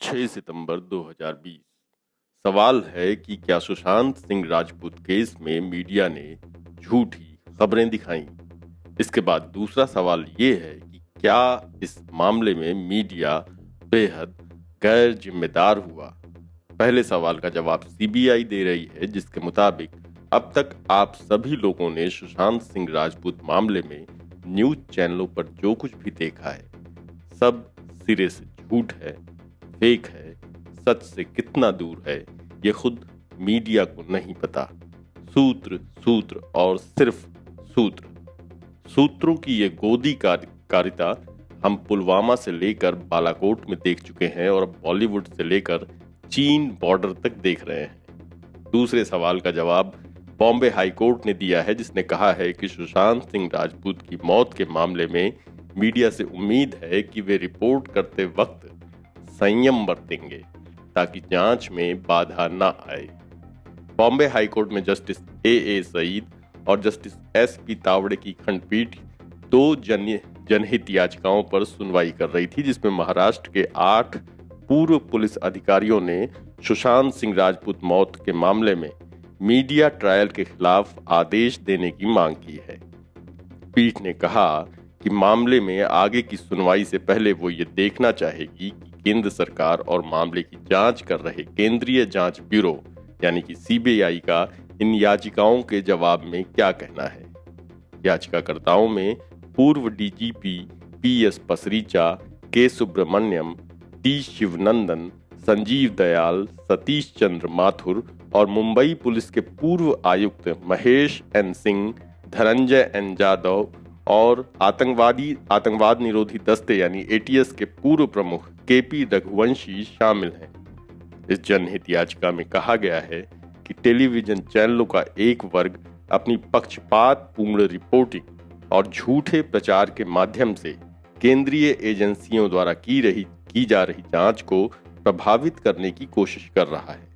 6 सितंबर 2020। सवाल है कि क्या सुशांत सिंह राजपूत केस में मीडिया ने झूठी खबरें दिखाई। इसके बाद दूसरा सवाल ये है कि क्या इस मामले में मीडिया बेहद गैर जिम्मेदार हुआ। पहले सवाल का जवाब सीबीआई दे रही है, जिसके मुताबिक अब तक आप सभी लोगों ने सुशांत सिंह राजपूत मामले में न्यूज चैनलों पर जो कुछ भी देखा है सब सिरे से झूठ है, फेक है। सच से कितना दूर है ये खुद मीडिया को नहीं पता। सूत्र सूत्र और सिर्फ सूत्र। सूत्रों की ये गोदी कारिता हम पुलवामा से लेकर बालाकोट में देख चुके हैं और बॉलीवुड से लेकर चीन बॉर्डर तक देख रहे हैं। दूसरे सवाल का जवाब बॉम्बे हाई कोर्ट ने दिया है, जिसने कहा है कि सुशांत सिंह राजपूत की मौत के मामले में मीडिया से उम्मीद है कि वे रिपोर्ट करते वक्त संयम बरतेंगे ताकि जांच में बाधा न आए। बॉम्बे हाई कोर्ट में जस्टिस ए सईद और जस्टिस एस.पी. तावड़े की खंडपीठ दो जनहित याचिकाओं पर सुनवाई कर रही थी, जिसमें महाराष्ट्र के 8 पूर्व पुलिस अधिकारियों ने सुशांत सिंह राजपूत मौत के मामले में मीडिया ट्रायल के खिलाफ आदेश देने की मांग की है। पीठ ने कहा कि मामले में आगे की सुनवाई से पहले वो ये देखना चाहेगी कि केंद्र सरकार और मामले की जांच कर रहे केंद्रीय जांच ब्यूरो यानी कि सीबीआई का इन याचिकाओं के जवाब में क्या कहना है। याचिकाकर्ताओं में पूर्व डीजीपी पीएस पसरीचा, के सुब्रमण्यम, टी शिवनंदन, संजीव दयाल, सतीश चंद्र माथुर और मुंबई पुलिस के पूर्व आयुक्त महेश एन सिंह, धनंजय एन जाधव और आतंकवाद निरोधी दस्ते यानी एटीएस के पूर्व प्रमुख केपी रघुवंशी शामिल हैं। इस जनहित याचिका में कहा गया है कि टेलीविजन चैनलों का एक वर्ग अपनी पक्षपातपूर्ण रिपोर्टिंग और झूठे प्रचार के माध्यम से केंद्रीय एजेंसियों द्वारा की जा रही जांच को प्रभावित करने की कोशिश कर रहा है।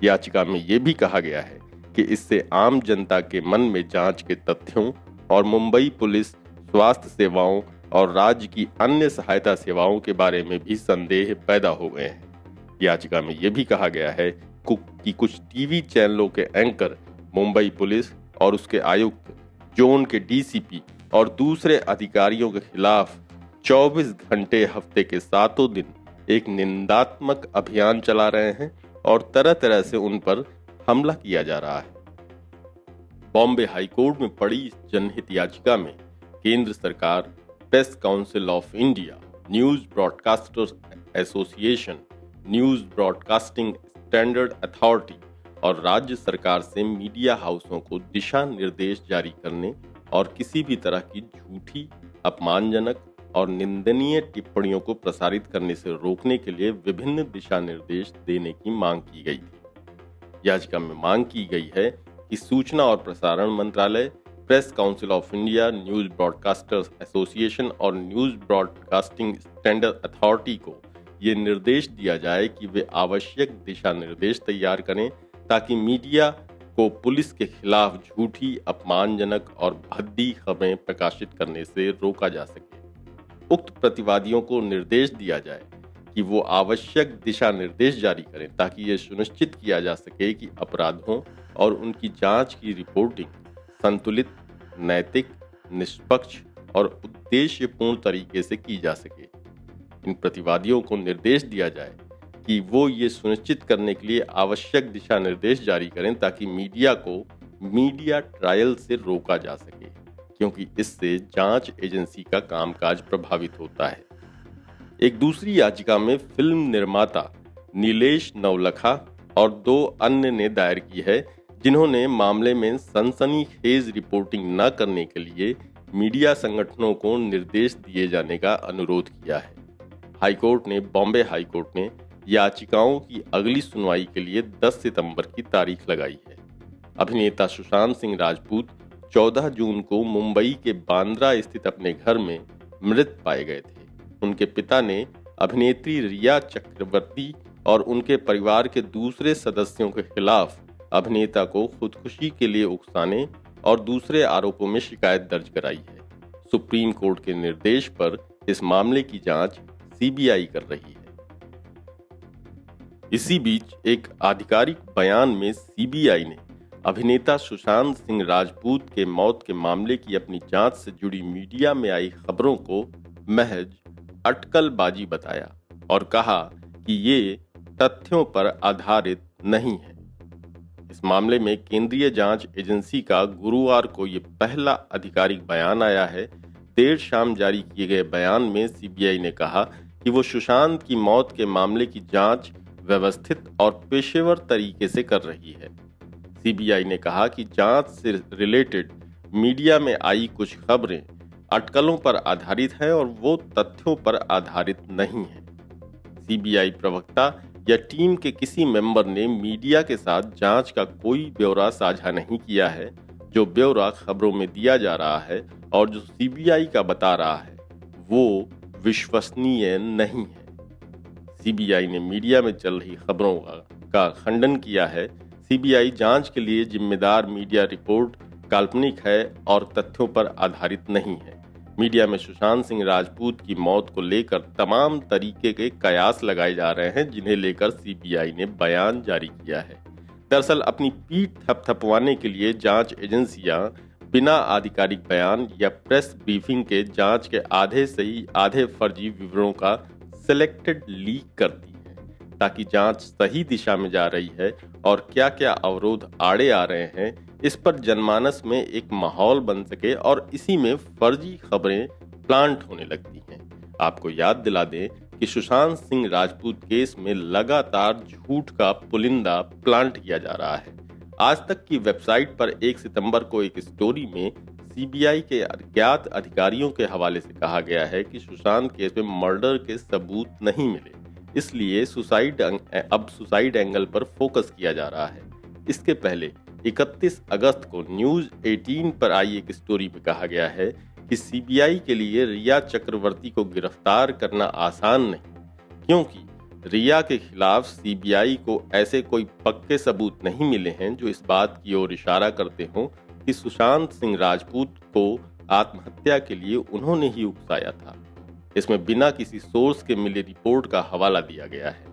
याचिका में यह भी कहा गया है कि इससे आम जनता के मन में जांच के तथ्यों और मुंबई पुलिस, स्वास्थ्य सेवाओं और राज्य की अन्य सहायता सेवाओं के बारे में भी संदेह पैदा हो गए हैं। याचिका में यह भी कहा गया है कि कुछ टीवी चैनलों के एंकर मुंबई पुलिस और उसके आयुक्त, जोन के डीसीपी और दूसरे अधिकारियों के खिलाफ 24 घंटे हफ्ते के 7 दिन एक निंदात्मक अभियान चला रहे हैं और तरह तरह से उन पर हमला किया जा रहा है। बॉम्बे हाई कोर्ट में पड़ी इस जनहित याचिका में केंद्र सरकार, press council of India, news broadcasters association, news broadcasting standard authority और राज्य सरकार से मीडिया हाउसों को दिशा निर्देश जारी करने और किसी भी तरह की झूठी, अपमानजनक और निंदनीय टिप्पणियों को प्रसारित करने से रोकने के लिए विभिन्न दिशा निर्देश देने की मांग की गई थी। याचिका में मांग की गई है कि सूचना और प्रसारण मंत्रालय, press council of India, news broadcasters association और न्यूज ब्रॉडकास्टिंग स्टैंडर्ड अथॉरिटी को ये निर्देश दिया जाए कि वे आवश्यक दिशा निर्देश तैयार करें ताकि मीडिया को पुलिस के खिलाफ झूठी, अपमानजनक और भद्दी खबरें प्रकाशित करने से रोका जा सके। उक्त प्रतिवादियों को निर्देश दिया जाए कि वो आवश्यक दिशा निर्देश जारी करें ताकि ये सुनिश्चित किया जा सके कि अपराधों और उनकी जांच की रिपोर्टिंग संतुलित, नैतिक, निष्पक्ष और उद्देश्यपूर्ण तरीके से की जा सके। इन प्रतिवादियों को निर्देश दिया जाए कि वो ये सुनिश्चित करने के लिए आवश्यक दिशा निर्देश जारी करें ताकि मीडिया को मीडिया ट्रायल से रोका जा सके, क्योंकि इससे जांच एजेंसी का कामकाज प्रभावित होता है। एक दूसरी याचिका में फिल्म निर्माता नीलेश नवलखा और 2 अन्य ने दायर की है, जिन्होंने मामले में सनसनीखेज रिपोर्टिंग न करने के लिए मीडिया संगठनों को निर्देश दिए जाने का अनुरोध किया है। बॉम्बे हाई कोर्ट ने याचिकाओं की अगली सुनवाई के लिए 10 सितंबर की तारीख लगाई है। अभिनेता सुशांत सिंह राजपूत 14 जून को मुंबई के बांद्रा स्थित अपने घर में मृत पाए गए थे। उनके पिता ने अभिनेत्री रिया चक्रवर्ती और उनके परिवार के दूसरे सदस्यों के खिलाफ अभिनेता को खुदकुशी के लिए उकसाने और दूसरे आरोपों में शिकायत दर्ज कराई है। सुप्रीम कोर्ट के निर्देश पर इस मामले की जांच सीबीआई कर रही है। इसी बीच एक आधिकारिक बयान में सीबीआई ने अभिनेता सुशांत सिंह राजपूत के मौत के मामले की अपनी जांच से जुड़ी मीडिया में आई खबरों को महज अटकलबाजी बताया और कहा कि ये तथ्यों पर आधारित नहीं है। इस मामले में केंद्रीय जांच एजेंसी का गुरुवार को ये पहला आधिकारिक बयान आया है। देर शाम जारी किए गए बयान में सीबीआई ने कहा कि वो सुशांत की मौत के मामले की जांच व्यवस्थित और पेशेवर तरीके से कर रही है। सीबीआई ने कहा कि जांच से रिलेटेड मीडिया में आई कुछ खबरें अटकलों पर आधारित हैं और वो तथ्यों पर आधारित नहीं हैं। सीबीआई प्रवक्ता या टीम के किसी मेंबर ने मीडिया के साथ जांच का कोई ब्यौरा साझा नहीं किया है। जो ब्यौरा खबरों में दिया जा रहा है और जो सीबीआई का बता रहा है वो विश्वसनीय नहीं है। सीबीआई ने मीडिया में चल रही खबरों का खंडन किया है। सीबीआई जांच के लिए जिम्मेदार मीडिया रिपोर्ट काल्पनिक है और तथ्यों पर आधारित नहीं है। मीडिया में सुशांत सिंह राजपूत की मौत को लेकर तमाम तरीके के कयास लगाए जा रहे हैं, जिन्हें लेकर सीबीआई ने बयान जारी किया है। दरअसल अपनी पीठ थपथपवाने के लिए जांच एजेंसियां बिना आधिकारिक बयान या प्रेस ब्रीफिंग के जांच के आधे सही आधे फर्जी विवरणों का सिलेक्टेड लीक करती है ताकि जांच सही दिशा में जा रही है और क्या क्या अवरोध आड़े आ रहे हैं इस पर जनमानस में एक माहौल बन सके और इसी में फर्जी खबरें प्लांट होने लगती हैं। आपको याद दिला दें कि सुशांत सिंह राजपूत केस में लगातार झूठ का पुलिंदा प्लांट किया जा रहा है। आज तक की वेबसाइट पर 1 सितंबर को एक स्टोरी में सीबीआई के अज्ञात अधिकारियों के हवाले से कहा गया है कि सुशांत केस में मर्डर के सबूत नहीं मिले, इसलिए अब सुसाइड एंगल पर फोकस किया जा रहा है। इसके पहले 31 अगस्त को न्यूज 18 पर आई एक स्टोरी में कहा गया है कि सीबीआई के लिए रिया चक्रवर्ती को गिरफ्तार करना आसान नहीं, क्योंकि रिया के खिलाफ सीबीआई को ऐसे कोई पक्के सबूत नहीं मिले हैं जो इस बात की ओर इशारा करते हों कि सुशांत सिंह राजपूत को आत्महत्या के लिए उन्होंने ही उकसाया था। इसमें बिना किसी सोर्स के मिली रिपोर्ट का हवाला दिया गया है।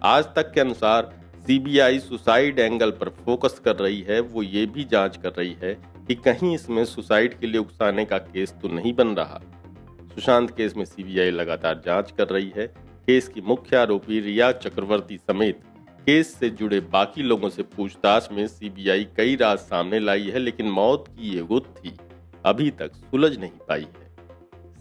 आज तक के अनुसार सीबीआई सुसाइड एंगल पर फोकस कर रही है। वो ये भी जांच कर रही है कि कहीं इसमें सुसाइड के लिए उकसाने का केस तो नहीं बन रहा। सुशांत केस में सीबीआई लगातार जांच कर रही है। केस की मुख्य आरोपी रिया चक्रवर्ती समेत केस से जुड़े बाकी लोगों से पूछताछ में सीबीआई कई राज सामने लाई है, लेकिन मौत की ये गुत्थी अभी तक सुलझ नहीं पाई है।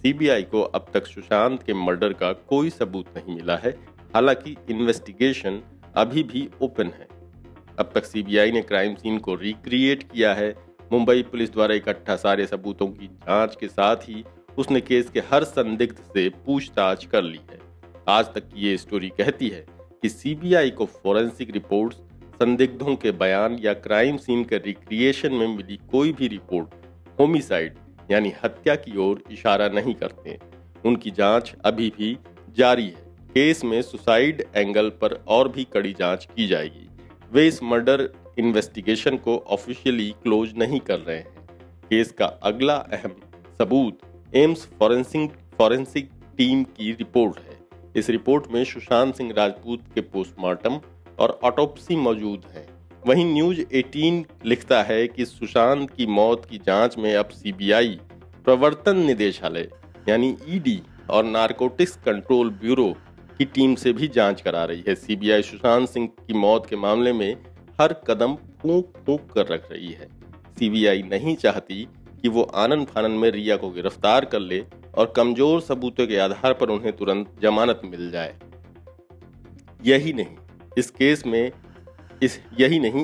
सीबीआई को अब तक सुशांत के मर्डर का कोई सबूत नहीं मिला है। हालांकि इन्वेस्टिगेशन अभी भी ओपन है। अब तक सीबीआई ने क्राइम सीन को रिक्रिएट किया है। मुंबई पुलिस द्वारा इकट्ठा सारे सबूतों की जांच के साथ ही उसने केस के हर संदिग्ध से पूछताछ कर ली है। आज तक की ये स्टोरी कहती है कि सीबीआई को फोरेंसिक रिपोर्ट्स, संदिग्धों के बयान या क्राइम सीन के रिक्रिएशन में मिली कोई भी रिपोर्ट होमिसाइड यानी हत्या की ओर इशारा नहीं करते। उनकी जांच अभी भी जारी है। केस में सुसाइड एंगल पर और भी कड़ी जांच की जाएगी। वे इस मर्डर इन्वेस्टिगेशन को ऑफिशियली क्लोज नहीं कर रहे हैं। केस का अगला अहम सबूत एम्स फॉरेंसिक टीम की रिपोर्ट है। इस रिपोर्ट में सुशांत सिंह राजपूत के पोस्टमार्टम और ऑटोप्सी मौजूद है। वहीं न्यूज 18 लिखता है कि सुशांत की मौत की जांच में अब सीबीआई, प्रवर्तन निदेशालय यानी ईडी और नारकोटिक्स कंट्रोल ब्यूरो की टीम से भी जांच करा रही है। सीबीआई सुशांत सिंह की मौत के मामले में हर कदम फूंक कर रख रही है। सीबीआई नहीं चाहती कि वो आनन फानन में रिया को गिरफ्तार कर ले और कमजोर सबूतों के आधार पर उन्हें तुरंत जमानत मिल जाए। यही नहीं,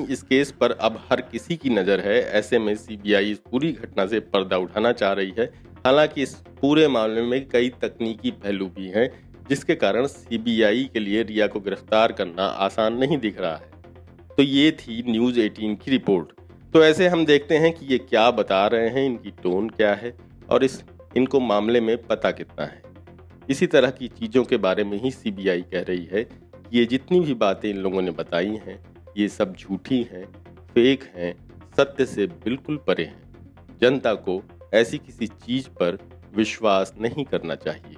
इस केस पर अब हर किसी की नजर है। ऐसे में सीबीआई इस पूरी घटना से पर्दा उठाना चाह रही है। हालांकि इस पूरे मामले में कई तकनीकी पहलू भी हैं, जिसके कारण सीबीआई के लिए रिया को गिरफ्तार करना आसान नहीं दिख रहा है। तो ये थी न्यूज 18 की रिपोर्ट। तो ऐसे हम देखते हैं कि ये क्या बता रहे हैं, इनकी टोन क्या है और इनको मामले में पता कितना है। इसी तरह की चीज़ों के बारे में ही सीबीआई कह रही है कि ये जितनी भी बातें इन लोगों ने बताई हैं ये सब झूठी हैं, फेक हैं, सत्य से बिल्कुल परे हैं। जनता को ऐसी किसी चीज़ पर विश्वास नहीं करना चाहिए।